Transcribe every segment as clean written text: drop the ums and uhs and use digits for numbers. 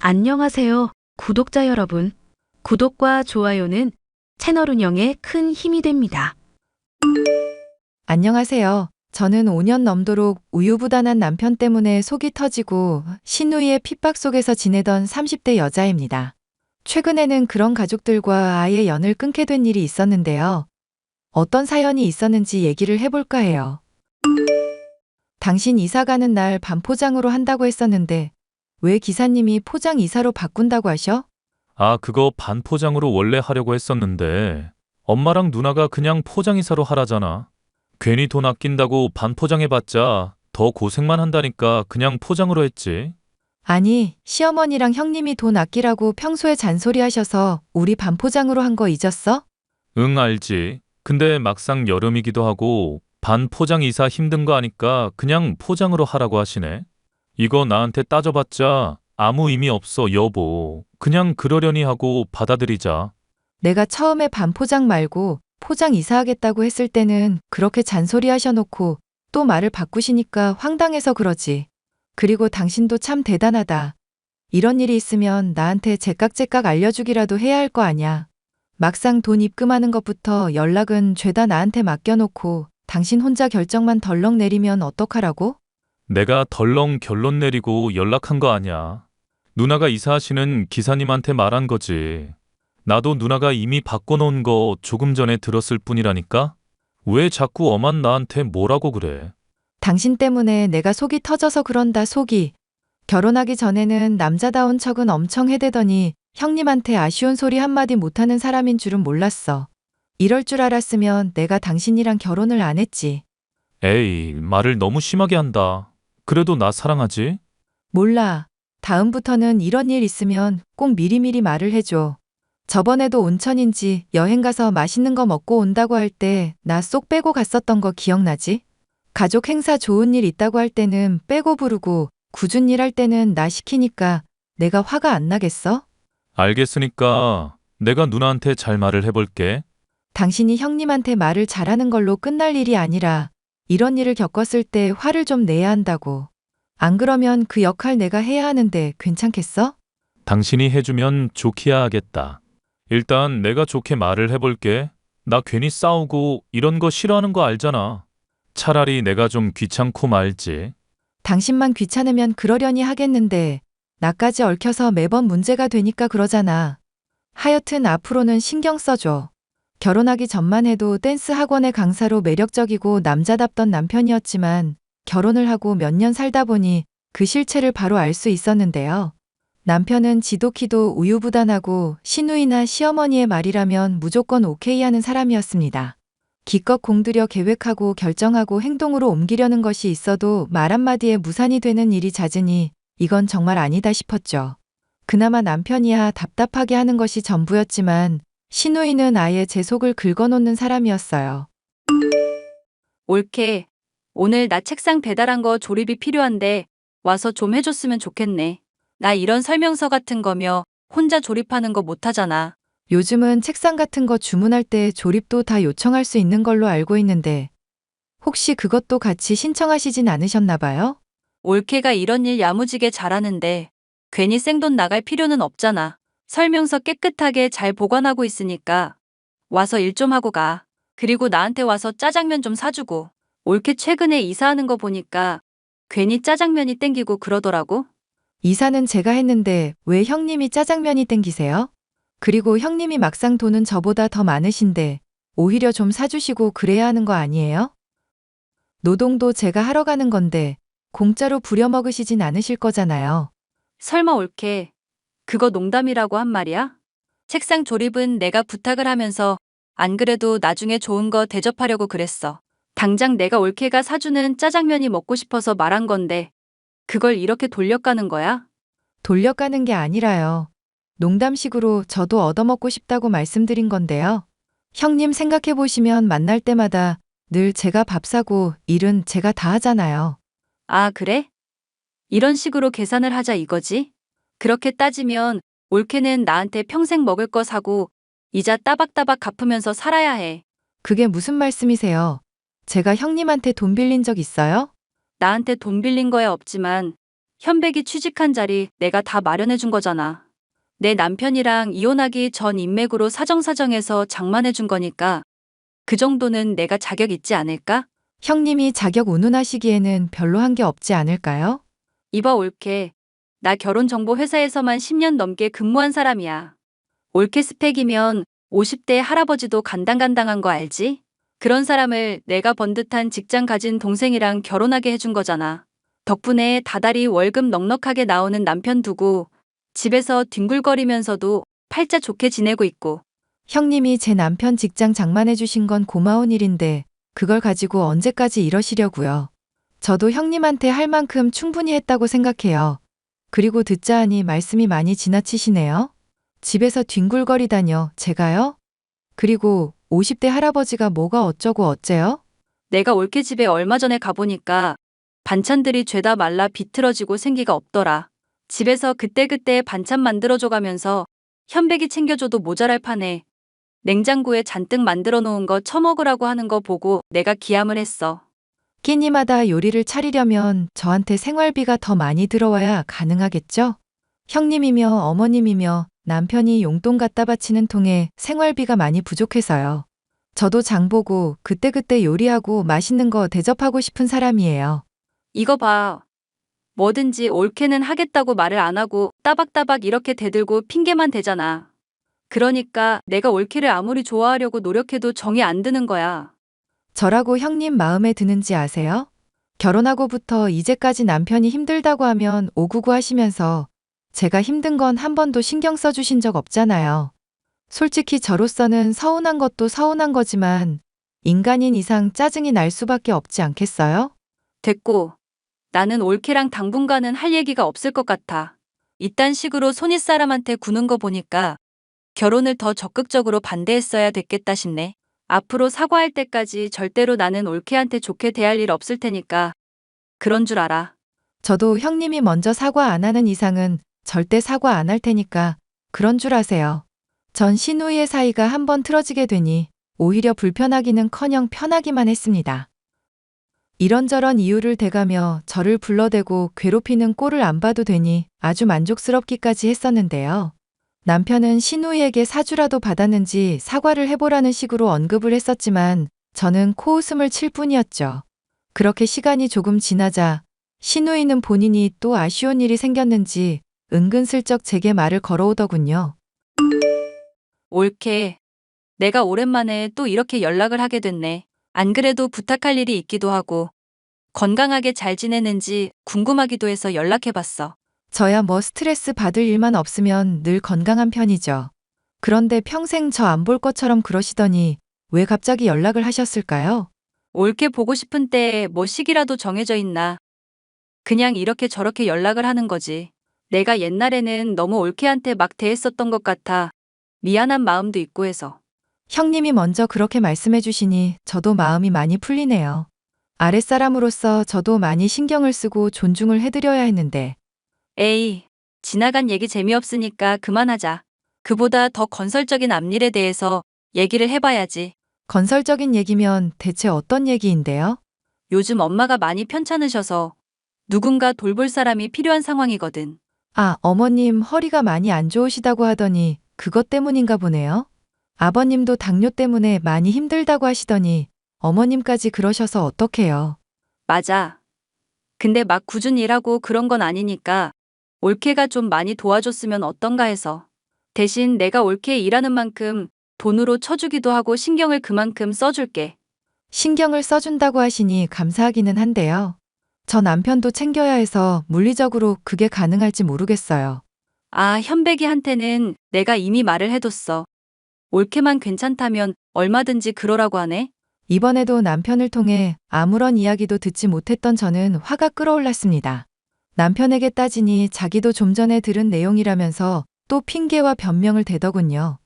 안녕하세요, 구독자 여러분. 구독과 좋아요는 채널 운영에 큰 힘이 됩니다. 안녕하세요. 저는 5년 넘도록 우유부단한 남편 때문에 속이 터지고 신우이의 핍박 속에서 지내던 30대 여자입니다. 최근에는 그런 가족들과 아예 연을 끊게 된 일이 있었는데요. 어떤 사연이 있었는지 얘기를 해볼까 해요. 당신 이사 가는 날 반포장으로 한다고 했었는데 왜 기사님이 포장 이사로 바꾼다고 하셔? 아, 그거 반포장으로 원래 하려고 했었는데 엄마랑 누나가 그냥 포장이사로 하라잖아. 괜히 돈 아낀다고 반포장해봤자 더 고생만 한다니까 그냥 포장으로 했지. 아니, 시어머니랑 형님이 돈 아끼라고 평소에 잔소리 하셔서 우리 반포장으로 한 거 잊었어? 응, 알지. 근데 막상 여름이기도 하고 반포장이사 힘든 거 아니까 그냥 포장으로 하라고 하시네. 이거 나한테 따져봤자 아무 의미 없어, 여보. 그냥 그러려니 하고 받아들이자. 내가 처음에 반포장 말고 포장 이사하겠다고 했을 때는 그렇게 잔소리 하셔놓고 또 말을 바꾸시니까 황당해서 그러지. 그리고 당신도 참 대단하다. 이런 일이 있으면 나한테 제깍제깍 알려주기라도 해야 할 거 아냐. 막상 돈 입금하는 것부터 연락은 죄다 나한테 맡겨놓고 당신 혼자 결정만 덜렁 내리면 어떡하라고? 내가 덜렁 결론 내리고 연락한 거 아니야. 누나가 이사하시는 기사님한테 말한 거지. 나도 누나가 이미 바꿔놓은 거 조금 전에 들었을 뿐이라니까? 왜 자꾸 엄한 나한테 뭐라고 그래? 당신 때문에 내가 속이 터져서 그런다 속이. 결혼하기 전에는 남자다운 척은 엄청 해대더니 형님한테 아쉬운 소리 한마디 못하는 사람인 줄은 몰랐어. 이럴 줄 알았으면 내가 당신이랑 결혼을 안 했지. 에이, 말을 너무 심하게 한다. 그래도 나 사랑하지? 몰라. 다음부터는 이런 일 있으면 꼭 미리미리 말을 해줘. 저번에도 온천인지 여행 가서 맛있는 거 먹고 온다고 할 때 나 쏙 빼고 갔었던 거 기억나지? 가족 행사 좋은 일 있다고 할 때는 빼고 부르고 굳은 일 할 때는 나 시키니까 내가 화가 안 나겠어? 알겠으니까 내가 누나한테 잘 말을 해볼게. 당신이 형님한테 말을 잘하는 걸로 끝날 일이 아니라 이런 일을 겪었을 때 화를 좀 내야 한다고. 안 그러면 그 역할 내가 해야 하는데 괜찮겠어? 당신이 해주면 좋기야 하겠다. 일단 내가 좋게 말을 해볼게. 나 괜히 싸우고 이런 거 싫어하는 거 알잖아. 차라리 내가 좀 귀찮고 말지. 당신만 귀찮으면 그러려니 하겠는데 나까지 얽혀서 매번 문제가 되니까 그러잖아. 하여튼 앞으로는 신경 써줘. 결혼하기 전만 해도 댄스 학원의 강사로 매력적이고 남자답던 남편이었지만 결혼을 하고 몇 년 살다 보니 그 실체를 바로 알 수 있었는데요. 남편은 지도키도 우유부단하고 시누이나 시어머니의 말이라면 무조건 오케이 하는 사람이었습니다. 기껏 공들여 계획하고 결정하고 행동으로 옮기려는 것이 있어도 말 한마디에 무산이 되는 일이 잦으니 이건 정말 아니다 싶었죠. 그나마 남편이야 답답하게 하는 것이 전부였지만 시누이는 아예 제 속을 긁어놓는 사람이었어요. 올케, 오늘 나 책상 배달한 거 조립이 필요한데 와서 좀 해줬으면 좋겠네. 나 이런 설명서 같은 거며 혼자 조립하는 거 못하잖아. 요즘은 책상 같은 거 주문할 때 조립도 다 요청할 수 있는 걸로 알고 있는데 혹시 그것도 같이 신청하시진 않으셨나 봐요? 올케가 이런 일 야무지게 잘하는데 괜히 생돈 나갈 필요는 없잖아. 설명서 깨끗하게 잘 보관하고 있으니까 와서 일 좀 하고 가. 그리고 나한테 와서 짜장면 좀 사주고. 올케 최근에 이사하는 거 보니까 괜히 짜장면이 땡기고 그러더라고. 이사는 제가 했는데 왜 형님이 짜장면이 땡기세요? 그리고 형님이 막상 돈은 저보다 더 많으신데 오히려 좀 사주시고 그래야 하는 거 아니에요? 노동도 제가 하러 가는 건데 공짜로 부려먹으시진 않으실 거잖아요. 설마 올케, 그거 농담이라고 한 말이야? 책상 조립은 내가 부탁을 하면서 안 그래도 나중에 좋은 거 대접하려고 그랬어. 당장 내가 올케가 사주는 짜장면이 먹고 싶어서 말한 건데 그걸 이렇게 돌려가는 거야? 돌려가는 게 아니라요. 농담식으로 저도 얻어먹고 싶다고 말씀드린 건데요. 형님 생각해보시면 만날 때마다 늘 제가 밥 사고 일은 제가 다 하잖아요. 아, 그래? 이런 식으로 계산을 하자 이거지? 그렇게 따지면 올케는 나한테 평생 먹을 거 사고 이자 따박따박 갚으면서 살아야 해. 그게 무슨 말씀이세요? 제가 형님한테 돈 빌린 적 있어요? 나한테 돈 빌린 거야 없지만 현백이 취직한 자리 내가 다 마련해 준 거잖아. 내 남편이랑 이혼하기 전 인맥으로 사정사정해서 장만해 준 거니까 그 정도는 내가 자격 있지 않을까? 형님이 자격 운운하시기에는 별로 한 게 없지 않을까요? 이봐 올케. 나 결혼정보 회사에서만 10년 넘게 근무한 사람이야. 올케 스펙이면 50대 할아버지도 간당간당한 거 알지? 그런 사람을 내가 번듯한 직장 가진 동생이랑 결혼하게 해준 거잖아. 덕분에 다달이 월급 넉넉하게 나오는 남편 두고 집에서 뒹굴거리면서도 팔자 좋게 지내고 있고. 형님이 제 남편 직장 장만해 주신 건 고마운 일인데 그걸 가지고 언제까지 이러시려고요. 저도 형님한테 할 만큼 충분히 했다고 생각해요. 그리고 듣자 하니 말씀이 많이 지나치시네요. 집에서 뒹굴거리다뇨, 제가요? 그리고 50대 할아버지가 뭐가 어쩌고 어째요? 내가 올케 집에 얼마 전에 가보니까 반찬들이 죄다 말라 비틀어지고 생기가 없더라. 집에서 그때그때 반찬 만들어줘가면서 현백이 챙겨줘도 모자랄 판에 냉장고에 잔뜩 만들어 놓은 거 처먹으라고 하는 거 보고 내가 기함을 했어. 끼니마다 요리를 차리려면 저한테 생활비가 더 많이 들어와야 가능하겠죠? 형님이며 어머님이며 남편이 용돈 갖다 바치는 통에 생활비가 많이 부족해서요. 저도 장 보고 그때그때 요리하고 맛있는 거 대접하고 싶은 사람이에요. 이거 봐. 뭐든지 올케는 하겠다고 말을 안 하고 따박따박 이렇게 대들고 핑계만 대잖아. 그러니까 내가 올케를 아무리 좋아하려고 노력해도 정이 안 드는 거야. 저라고 형님 마음에 드는지 아세요? 결혼하고부터 이제까지 남편이 힘들다고 하면 오구구 하시면서 제가 힘든 건 한 번도 신경 써주신 적 없잖아요. 솔직히 저로서는 서운한 것도 서운한 거지만 인간인 이상 짜증이 날 수밖에 없지 않겠어요? 됐고. 나는 올케랑 당분간은 할 얘기가 없을 것 같아. 이딴 식으로 손윗사람한테 구는 거 보니까 결혼을 더 적극적으로 반대했어야 됐겠다 싶네. 앞으로 사과할 때까지 절대로 나는 올케한테 좋게 대할 일 없을 테니까 그런 줄 알아. 저도 형님이 먼저 사과 안 하는 이상은 절대 사과 안 할 테니까 그런 줄 아세요. 전 신우이의 사이가 한번 틀어지게 되니 오히려 불편하기는커녕 편하기만 했습니다. 이런저런 이유를 대가며 저를 불러대고 괴롭히는 꼴을 안 봐도 되니 아주 만족스럽기까지 했었는데요. 남편은 신우이에게 사주라도 받았는지 사과를 해보라는 식으로 언급을 했었지만 저는 코웃음을 칠 뿐이었죠. 그렇게 시간이 조금 지나자 신우이는 본인이 또 아쉬운 일이 생겼는지 은근슬쩍 제게 말을 걸어오더군요. 올케. 내가 오랜만에 또 이렇게 연락을 하게 됐네. 안 그래도 부탁할 일이 있기도 하고 건강하게 잘 지내는지 궁금하기도 해서 연락해봤어. 저야 뭐 스트레스 받을 일만 없으면 늘 건강한 편이죠. 그런데 평생 저 안 볼 것처럼 그러시더니 왜 갑자기 연락을 하셨을까요? 올케 보고 싶은 때에 뭐 시기라도 정해져 있나. 그냥 이렇게 저렇게 연락을 하는 거지. 내가 옛날에는 너무 올케한테 막 대했었던 것 같아 미안한 마음도 있고 해서. 형님이 먼저 그렇게 말씀해 주시니 저도 마음이 많이 풀리네요. 아랫사람으로서 저도 많이 신경을 쓰고 존중을 해드려야 했는데. 에이, 지나간 얘기 재미없으니까 그만하자. 그보다 더 건설적인 앞일에 대해서 얘기를 해봐야지. 건설적인 얘기면 대체 어떤 얘기인데요? 요즘 엄마가 많이 편찮으셔서 누군가 돌볼 사람이 필요한 상황이거든. 아, 어머님 허리가 많이 안 좋으시다고 하더니 그것 때문인가 보네요. 아버님도 당뇨 때문에 많이 힘들다고 하시더니 어머님까지 그러셔서 어떡해요. 맞아. 근데 막 꾸준히 일하고 그런 건 아니니까 올케가 좀 많이 도와줬으면 어떤가 해서. 대신 내가 올케 일하는 만큼 돈으로 쳐주기도 하고 신경을 그만큼 써줄게. 신경을 써준다고 하시니 감사하기는 한데요. 저 남편도 챙겨야 해서 물리적으로 그게 가능할지 모르겠어요. 아, 현백이한테는 내가 이미 말을 해뒀어. 올케만 괜찮다면 얼마든지 그러라고 하네. 이번에도 남편을 통해 아무런 이야기도 듣지 못했던 저는 화가 끓어올랐습니다. 남편에게 따지니 자기도 좀 전에 들은 내용이라면서 또 핑계와 변명을 대더군요.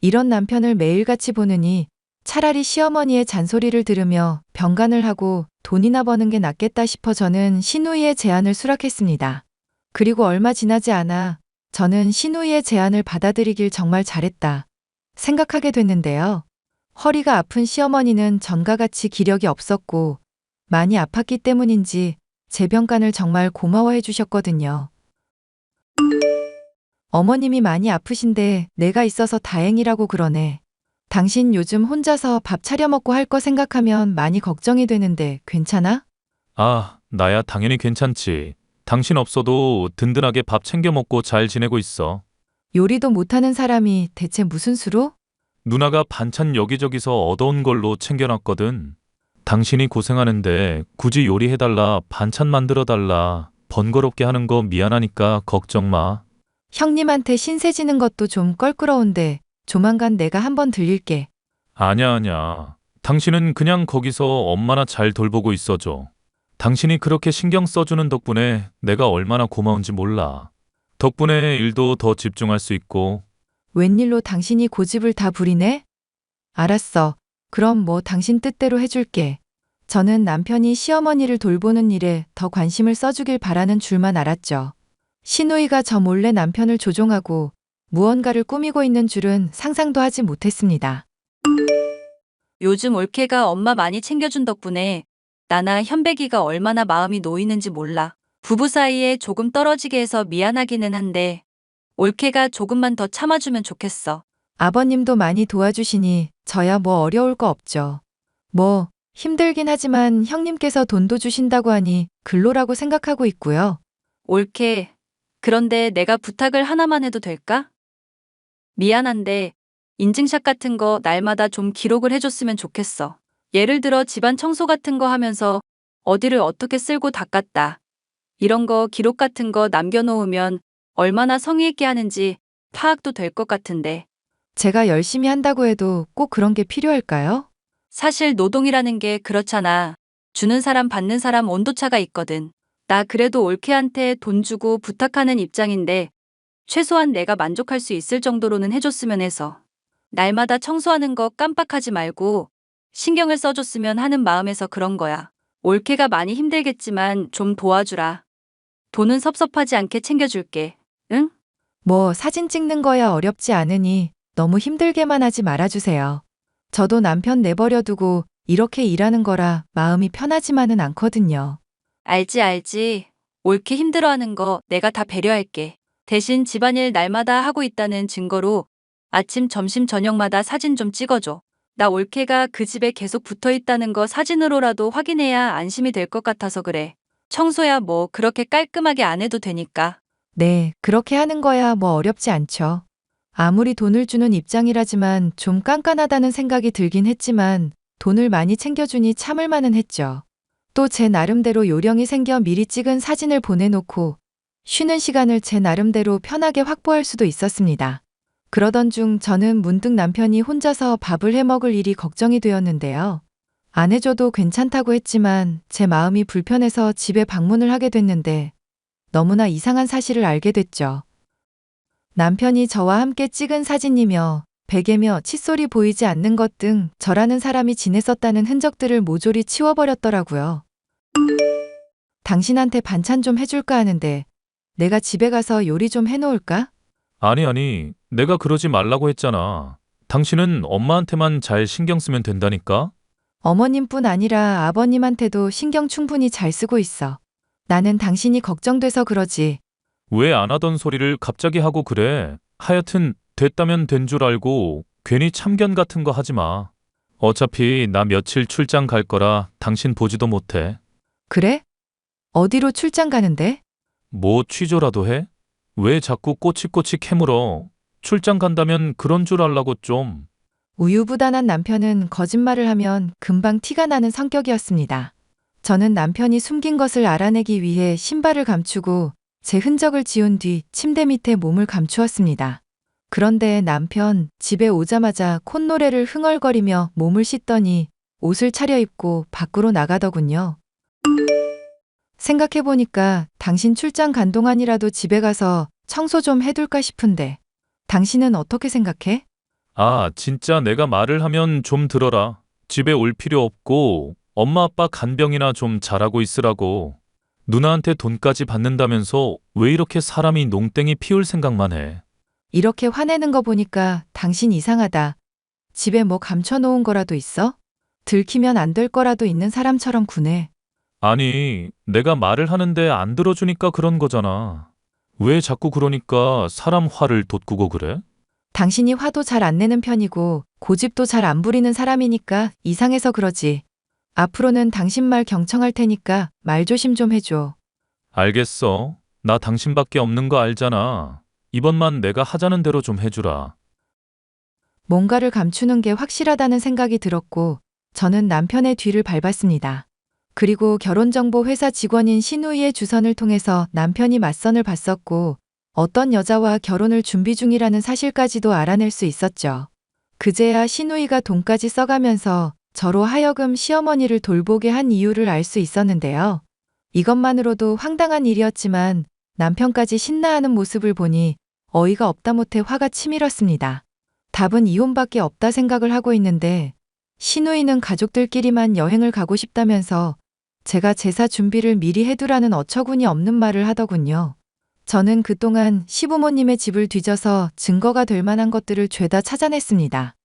이런 남편을 매일같이 보느니 차라리 시어머니의 잔소리를 들으며 병간을 하고 돈이나 버는 게 낫겠다 싶어 저는 신우이의 제안을 수락했습니다. 그리고 얼마 지나지 않아 저는 신우이의 제안을 받아들이길 정말 잘했다 생각하게 됐는데요. 허리가 아픈 시어머니는 전과 같이 기력이 없었고 많이 아팠기 때문인지 제 병간을 정말 고마워해 주셨거든요. 어머님이 많이 아프신데 내가 있어서 다행이라고 그러네. 당신 요즘 혼자서 밥 차려 먹고 할 거 생각하면 많이 걱정이 되는데 괜찮아? 아, 나야 당연히 괜찮지. 당신 없어도 든든하게 밥 챙겨 먹고 잘 지내고 있어. 요리도 못하는 사람이 대체 무슨 수로? 누나가 반찬 여기저기서 얻어온 걸로 챙겨놨거든. 당신이 고생하는데 굳이 요리해달라, 반찬 만들어달라, 번거롭게 하는 거 미안하니까 걱정 마. 형님한테 신세 지는 것도 좀 껄끄러운데 조만간 내가 한번 들릴게. 아냐, 아냐. 당신은 그냥 거기서 엄마나 잘 돌보고 있어줘. 당신이 그렇게 신경 써주는 덕분에 내가 얼마나 고마운지 몰라. 덕분에 일도 더 집중할 수 있고. 웬일로 당신이 고집을 다 부리네? 알았어. 그럼 뭐 당신 뜻대로 해줄게. 저는 남편이 시어머니를 돌보는 일에 더 관심을 써주길 바라는 줄만 알았죠. 시누이가 저 몰래 남편을 조종하고 무언가를 꾸미고 있는 줄은 상상도 하지 못했습니다. 요즘 올케가 엄마 많이 챙겨준 덕분에 나나 현백이가 얼마나 마음이 놓이는지 몰라. 부부 사이에 조금 떨어지게 해서 미안하기는 한데 올케가 조금만 더 참아주면 좋겠어. 아버님도 많이 도와주시니 저야 뭐 어려울 거 없죠. 뭐 힘들긴 하지만 형님께서 돈도 주신다고 하니 근로라고 생각하고 있고요. 올케, 그런데 내가 부탁을 하나만 해도 될까? 미안한데 인증샷 같은 거 날마다 좀 기록을 해줬으면 좋겠어. 예를 들어 집안 청소 같은 거 하면서 어디를 어떻게 쓸고 닦았다. 이런 거 기록 같은 거 남겨놓으면 얼마나 성의 있게 하는지 파악도 될 것 같은데. 제가 열심히 한다고 해도 꼭 그런 게 필요할까요? 사실 노동이라는 게 그렇잖아. 주는 사람 받는 사람 온도차가 있거든. 나 그래도 올케한테 돈 주고 부탁하는 입장인데 최소한 내가 만족할 수 있을 정도로는 해줬으면 해서. 날마다 청소하는 거 깜빡하지 말고 신경을 써줬으면 하는 마음에서 그런 거야. 올케가 많이 힘들겠지만 좀 도와주라. 돈은 섭섭하지 않게 챙겨줄게. 응? 뭐 사진 찍는 거야 어렵지 않으니 너무 힘들게만 하지 말아주세요. 저도 남편 내버려두고 이렇게 일하는 거라 마음이 편하지만은 않거든요. 알지. 올케 힘들어하는 거 내가 다 배려할게. 대신 집안일 날마다 하고 있다는 증거로 아침, 점심, 저녁마다 사진 좀 찍어줘. 나 올케가 그 집에 계속 붙어 있다는 거 사진으로라도 확인해야 안심이 될 것 같아서 그래. 청소야 뭐 그렇게 깔끔하게 안 해도 되니까. 네, 그렇게 하는 거야 뭐 어렵지 않죠. 아무리 돈을 주는 입장이라지만 좀 깐깐하다는 생각이 들긴 했지만 돈을 많이 챙겨주니 참을 만은 했죠. 또 제 나름대로 요령이 생겨 미리 찍은 사진을 보내놓고 쉬는 시간을 제 나름대로 편하게 확보할 수도 있었습니다. 그러던 중 저는 문득 남편이 혼자서 밥을 해 먹을 일이 걱정이 되었는데요. 안 해줘도 괜찮다고 했지만 제 마음이 불편해서 집에 방문을 하게 됐는데 너무나 이상한 사실을 알게 됐죠. 남편이 저와 함께 찍은 사진이며 베개며 칫솔이 보이지 않는 것 등 저라는 사람이 지냈었다는 흔적들을 모조리 치워버렸더라고요. 당신한테 반찬 좀 해줄까 하는데 내가 집에 가서 요리 좀 해놓을까? 아니, 내가 그러지 말라고 했잖아. 당신은 엄마한테만 잘 신경 쓰면 된다니까? 어머님뿐 아니라 아버님한테도 신경 충분히 잘 쓰고 있어. 나는 당신이 걱정돼서 그러지. 왜 안 하던 소리를 갑자기 하고 그래? 하여튼 됐다면 된 줄 알고 괜히 참견 같은 거 하지 마. 어차피 나 며칠 출장 갈 거라 당신 보지도 못해. 그래? 어디로 출장 가는데? 뭐 취조라도 해? 왜 자꾸 꼬치꼬치 캐물어? 출장 간다면 그런 줄 알라고 좀. 우유부단한 남편은 거짓말을 하면 금방 티가 나는 성격이었습니다. 저는 남편이 숨긴 것을 알아내기 위해 신발을 감추고 제 흔적을 지운 뒤 침대 밑에 몸을 감추었습니다. 그런데 남편 집에 오자마자 콧노래를 흥얼거리며 몸을 씻더니 옷을 차려입고 밖으로 나가더군요. 생각해보니까 당신 출장 간 동안이라도 집에 가서 청소 좀 해둘까 싶은데 당신은 어떻게 생각해? 아, 진짜 내가 말을 하면 좀 들어라. 집에 올 필요 없고 엄마 아빠 간병이나 좀 잘하고 있으라고. 누나한테 돈까지 받는다면서 왜 이렇게 사람이 농땡이 피울 생각만 해. 이렇게 화내는 거 보니까 당신 이상하다. 집에 뭐 감춰놓은 거라도 있어? 들키면 안 될 거라도 있는 사람처럼 구네. 아니, 내가 말을 하는데 안 들어주니까 그런 거잖아. 왜 자꾸 그러니까 사람 화를 돋구고 그래? 당신이 화도 잘 안 내는 편이고 고집도 잘 안 부리는 사람이니까 이상해서 그러지. 앞으로는 당신 말 경청할 테니까 말 조심 좀 해줘. 알겠어. 나 당신밖에 없는 거 알잖아. 이번만 내가 하자는 대로 좀 해주라. 뭔가를 감추는 게 확실하다는 생각이 들었고 저는 남편의 뒤를 밟았습니다. 그리고 결혼정보 회사 직원인 신우이의 주선을 통해서 남편이 맞선을 봤었고 어떤 여자와 결혼을 준비 중이라는 사실까지도 알아낼 수 있었죠. 그제야 신우이가 돈까지 써가면서 저로 하여금 시어머니를 돌보게 한 이유를 알 수 있었는데요. 이것만으로도 황당한 일이었지만 남편까지 신나하는 모습을 보니 어이가 없다 못해 화가 치밀었습니다. 답은 이혼밖에 없다 생각을 하고 있는데 신우이는 가족들끼리만 여행을 가고 싶다면서 제가 제사 준비를 미리 해두라는 어처구니 없는 말을 하더군요. 저는 그동안 시부모님의 집을 뒤져서 증거가 될 만한 것들을 죄다 찾아냈습니다.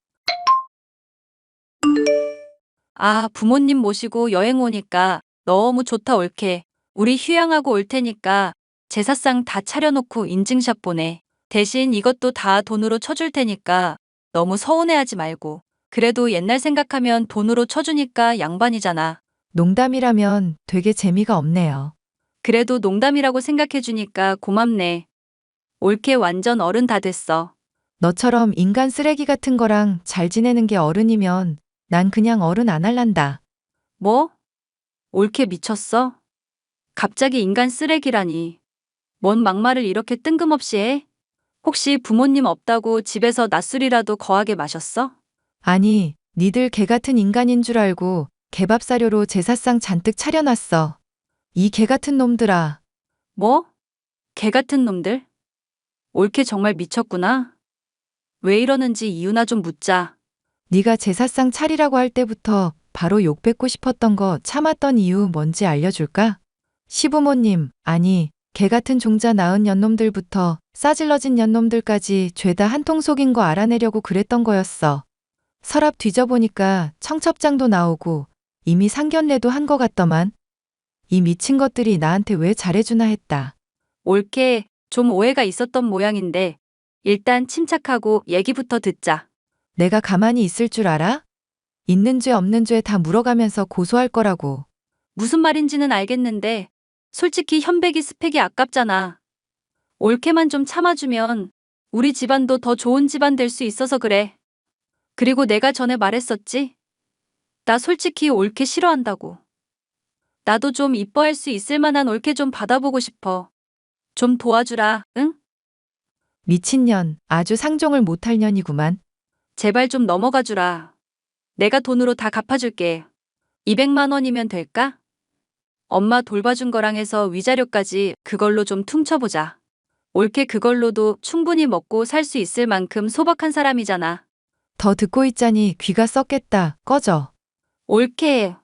아, 부모님 모시고 여행 오니까 너무 좋다 올케. 우리 휴양하고 올 테니까 제사상 다 차려놓고 인증샷 보내. 대신 이것도 다 돈으로 쳐줄 테니까 너무 서운해하지 말고. 그래도 옛날 생각하면 돈으로 쳐주니까 양반이잖아. 농담이라면 되게 재미가 없네요. 그래도 농담이라고 생각해주니까 고맙네. 올케 완전 어른 다 됐어. 너처럼 인간 쓰레기 같은 거랑 잘 지내는 게 어른이면 난 그냥 어른 안 할란다. 뭐? 올케 미쳤어? 갑자기 인간 쓰레기라니. 뭔 막말을 이렇게 뜬금없이 해? 혹시 부모님 없다고 집에서 낮술이라도 거하게 마셨어? 아니, 니들 개 같은 인간인 줄 알고 개밥 사료로 제사상 잔뜩 차려놨어. 이 개 같은 놈들아. 뭐? 개 같은 놈들? 올케 정말 미쳤구나. 왜 이러는지 이유나 좀 묻자. 네가 제사상 차리라고 할 때부터 바로 욕 뱉고 싶었던 거 참았던 이유 뭔지 알려줄까? 시부모님, 아니, 개 같은 종자 낳은 년놈들부터 싸질러진 년놈들까지 죄다 한통 속인 거 알아내려고 그랬던 거였어. 서랍 뒤져보니까 청첩장도 나오고 이미 상견례도 한 거 같더만. 이 미친 것들이 나한테 왜 잘해주나 했다. 올케 좀 오해가 있었던 모양인데 일단 침착하고 얘기부터 듣자. 내가 가만히 있을 줄 알아? 있는 죄 없는 죄 다 물어가면서 고소할 거라고. 무슨 말인지는 알겠는데 솔직히 현백이 스펙이 아깝잖아. 올케만 좀 참아주면 우리 집안도 더 좋은 집안 될 수 있어서 그래. 그리고 내가 전에 말했었지? 나 솔직히 올케 싫어한다고. 나도 좀 이뻐할 수 있을 만한 올케 좀 받아보고 싶어. 좀 도와주라, 응? 미친년, 아주 상종을 못할 년이구만. 제발 좀 넘어가주라. 내가 돈으로 다 갚아줄게. 200만 원이면 될까? 엄마 돌봐준 거랑 해서 위자료까지 그걸로 좀 퉁쳐보자. 올케 그걸로도 충분히 먹고 살 수 있을 만큼 소박한 사람이잖아. 더 듣고 있자니 귀가 썩겠다. 꺼져. 올케.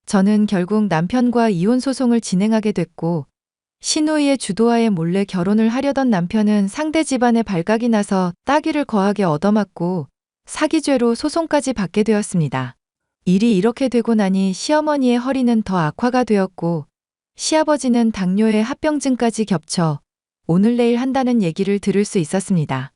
저는 결국 남편과 이혼 소송을 진행하게 됐고 신우이의 주도하에 몰래 결혼을 하려던 남편은 상대 집안에 발각이 나서 따귀를 거하게 얻어맞고 사기죄로 소송까지 받게 되었습니다. 일이 이렇게 되고 나니 시어머니의 허리는 더 악화가 되었고 시아버지는 당뇨에 합병증까지 겹쳐 오늘 내일 한다는 얘기를 들을 수 있었습니다.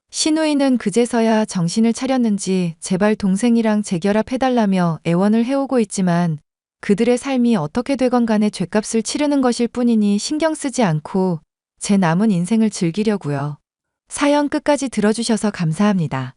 신우이는 그제서야 정신을 차렸는지 제발 동생이랑 재결합해달라며 애원을 해오고 있지만 그들의 삶이 어떻게 되건 간에 죗값을 치르는 것일 뿐이니 신경 쓰지 않고 제 남은 인생을 즐기려고요. 사연 끝까지 들어주셔서 감사합니다.